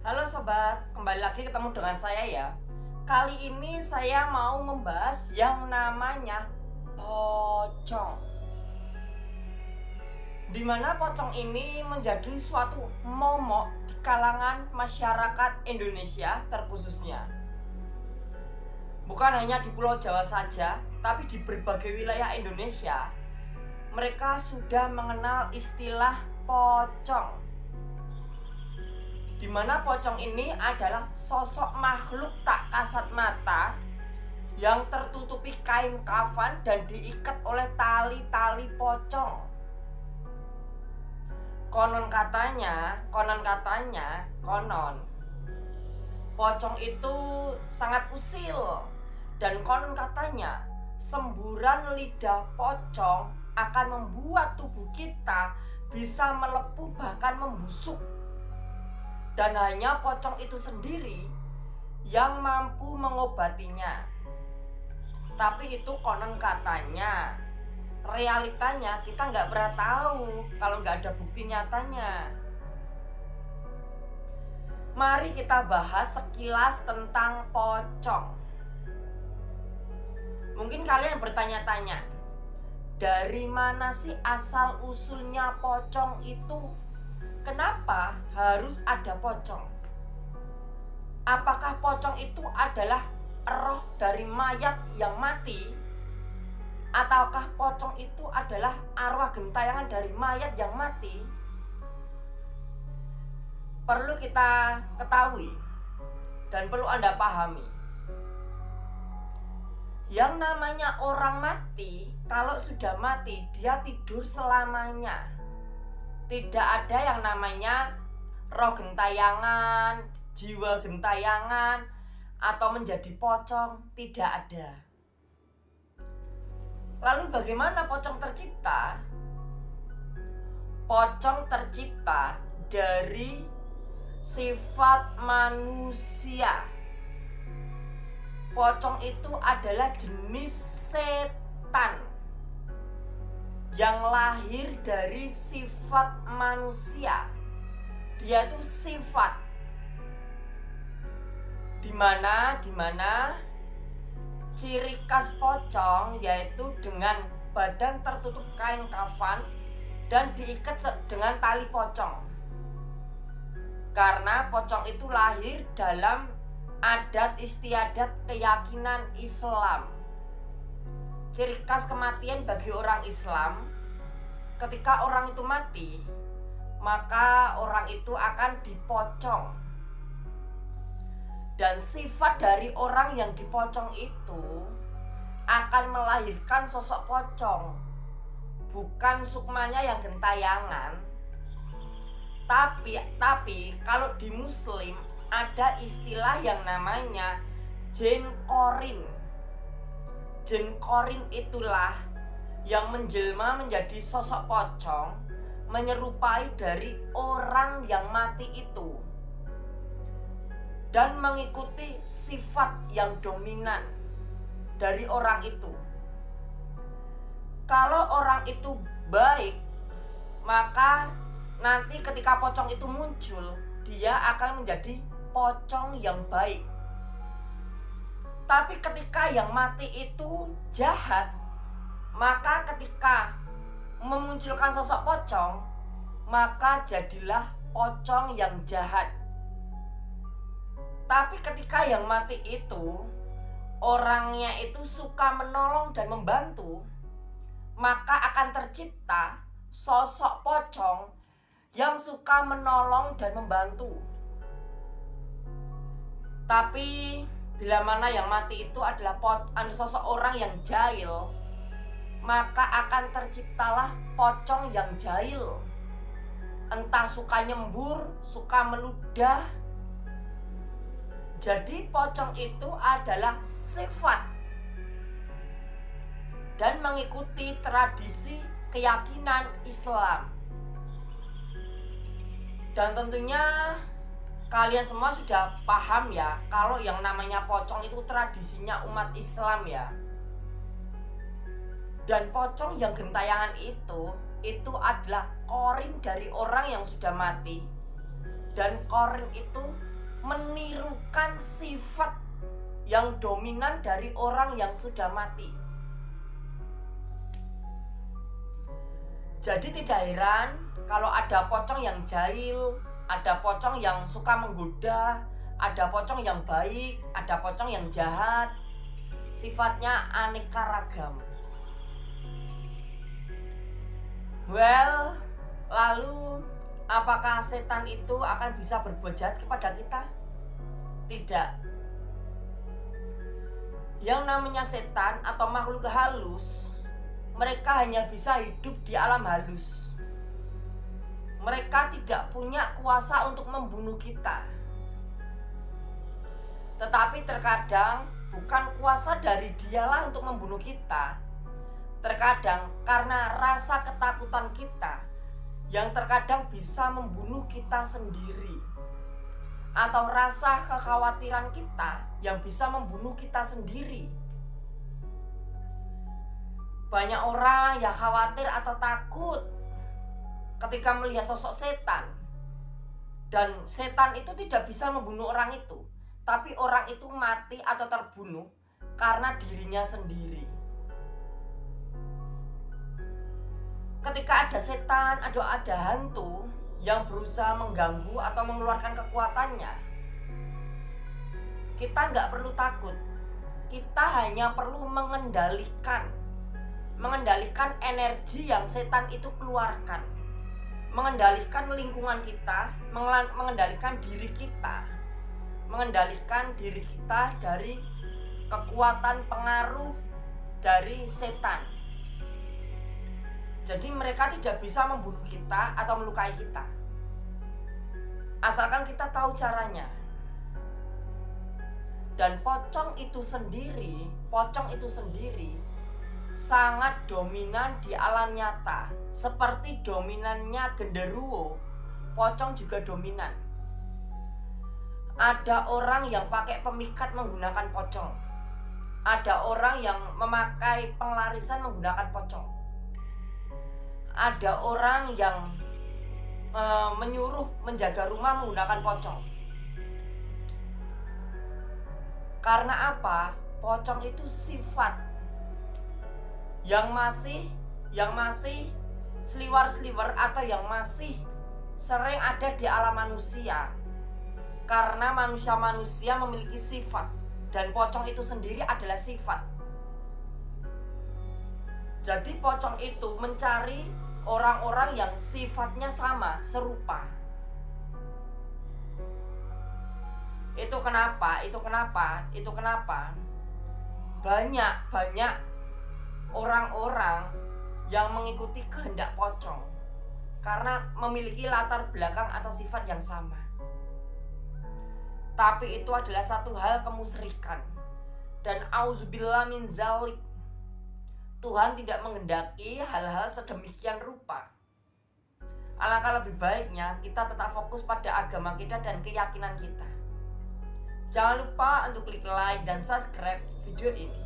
Halo sobat, kembali lagi ketemu dengan saya ya. Kali ini saya mau membahas yang namanya pocong. Dimana pocong ini menjadi suatu momok di kalangan masyarakat Indonesia terkhususnya. Bukan hanya di Pulau Jawa saja, tapi di berbagai wilayah Indonesia. Mereka sudah mengenal istilah pocong. Di mana pocong ini adalah sosok makhluk tak kasat mata yang tertutupi kain kafan dan diikat oleh tali-tali pocong. Konon katanya, pocong itu sangat usil dan konon katanya semburan lidah pocong akan membuat tubuh kita bisa melepuh bahkan membusuk. Dan hanya pocong itu sendiri yang mampu mengobatinya. Tapi itu konon katanya. Realitanya kita nggak pernah tahu kalau nggak ada bukti nyatanya. Mari kita bahas sekilas tentang pocong. Mungkin kalian bertanya-tanya, dari mana sih asal usulnya pocong itu? Kenapa harus ada pocong? Apakah pocong itu adalah roh dari mayat yang mati? Ataukah pocong itu adalah arwah gentayangan dari mayat yang mati? Perlu kita ketahui dan perlu Anda pahami. Yang namanya orang mati, kalau sudah mati dia tidur selamanya. Tidak ada yang namanya roh gentayangan, jiwa gentayangan, atau menjadi pocong. Tidak ada. Lalu bagaimana pocong tercipta? Pocong tercipta dari sifat manusia. Pocong itu adalah jenis setan yang lahir dari sifat manusia. Dia itu sifat dimana ciri khas pocong yaitu dengan badan tertutup kain kafan dan diikat dengan tali pocong. Karena pocong itu lahir dalam adat istiadat keyakinan Islam. Ciri khas kematian bagi orang Islam, ketika orang itu mati, maka orang itu akan dipocong. Dan sifat dari orang yang dipocong itu akan melahirkan sosok pocong. Bukan sukmanya yang gentayangan. Tapi kalau di Muslim ada istilah yang namanya jin korin. Jin korin itulah yang menjelma menjadi sosok pocong, menyerupai dari orang yang mati itu dan mengikuti sifat yang dominan dari orang itu. Kalau orang itu baik, maka nanti ketika pocong itu muncul, dia akan menjadi pocong yang baik. Tapi ketika yang mati itu jahat, maka ketika memunculkan sosok pocong, maka jadilah pocong yang jahat. Tapi ketika yang mati itu orangnya itu suka menolong dan membantu, maka akan tercipta sosok pocong yang suka menolong dan membantu. Tapi bila mana yang mati itu adalah sosok orang yang jahil, maka akan terciptalah pocong yang jahil. Entah suka nyembur, suka meludah. Jadi pocong itu adalah sifat dan mengikuti tradisi keyakinan Islam. Dan tentunya kalian semua sudah paham ya, kalau yang namanya pocong itu tradisinya umat Islam ya. Dan pocong yang gentayangan itu adalah korin dari orang yang sudah mati. Dan korin itu menirukan sifat yang dominan dari orang yang sudah mati. Jadi tidak heran kalau ada pocong yang jahil, ada pocong yang suka menggoda, ada pocong yang baik, ada pocong yang jahat. Sifatnya aneka ragam. Well, lalu apakah setan itu akan bisa berbuat jahat kepada kita? Tidak. Yang namanya setan atau makhluk halus, mereka hanya bisa hidup di alam halus. Mereka tidak punya kuasa untuk membunuh kita. Tetapi terkadang bukan kuasa dari dialah untuk membunuh kita. Terkadang karena rasa ketakutan kita yang terkadang bisa membunuh kita sendiri. Atau rasa kekhawatiran kita yang bisa membunuh kita sendiri. Banyak orang yang khawatir atau takut ketika melihat sosok setan. Dan setan itu tidak bisa membunuh orang itu, tapi orang itu mati atau terbunuh karena dirinya sendiri. Ketika ada setan, ada hantu yang berusaha mengganggu atau mengeluarkan kekuatannya, kita nggak perlu takut. Kita hanya perlu mengendalikan energi yang setan itu keluarkan, mengendalikan lingkungan kita, mengendalikan diri kita dari kekuatan pengaruh dari setan. Jadi mereka tidak bisa membunuh kita atau melukai kita, asalkan kita tahu caranya. Dan pocong itu sendiri sangat dominan di alam nyata. Seperti dominannya genderuwo, pocong juga dominan. Ada orang yang pakai pemikat menggunakan pocong. Ada orang yang memakai penglarisan menggunakan pocong. Ada orang yang menyuruh menjaga rumah menggunakan pocong. Karena apa? Pocong itu sifat yang masih sliwer-sliwer atau yang masih sering ada di alam manusia. Karena manusia memiliki sifat, dan pocong itu sendiri adalah sifat. Jadi pocong itu mencari orang-orang yang sifatnya sama, serupa. Itu kenapa banyak orang-orang yang mengikuti kehendak pocong karena memiliki latar belakang atau sifat yang sama. Tapi itu adalah satu hal kemusyrikan, dan auzubillah min zalik. Tuhan tidak menghendaki hal-hal sedemikian rupa. Alangkah lebih baiknya kita tetap fokus pada agama kita dan keyakinan kita. Jangan lupa untuk klik like dan subscribe video ini.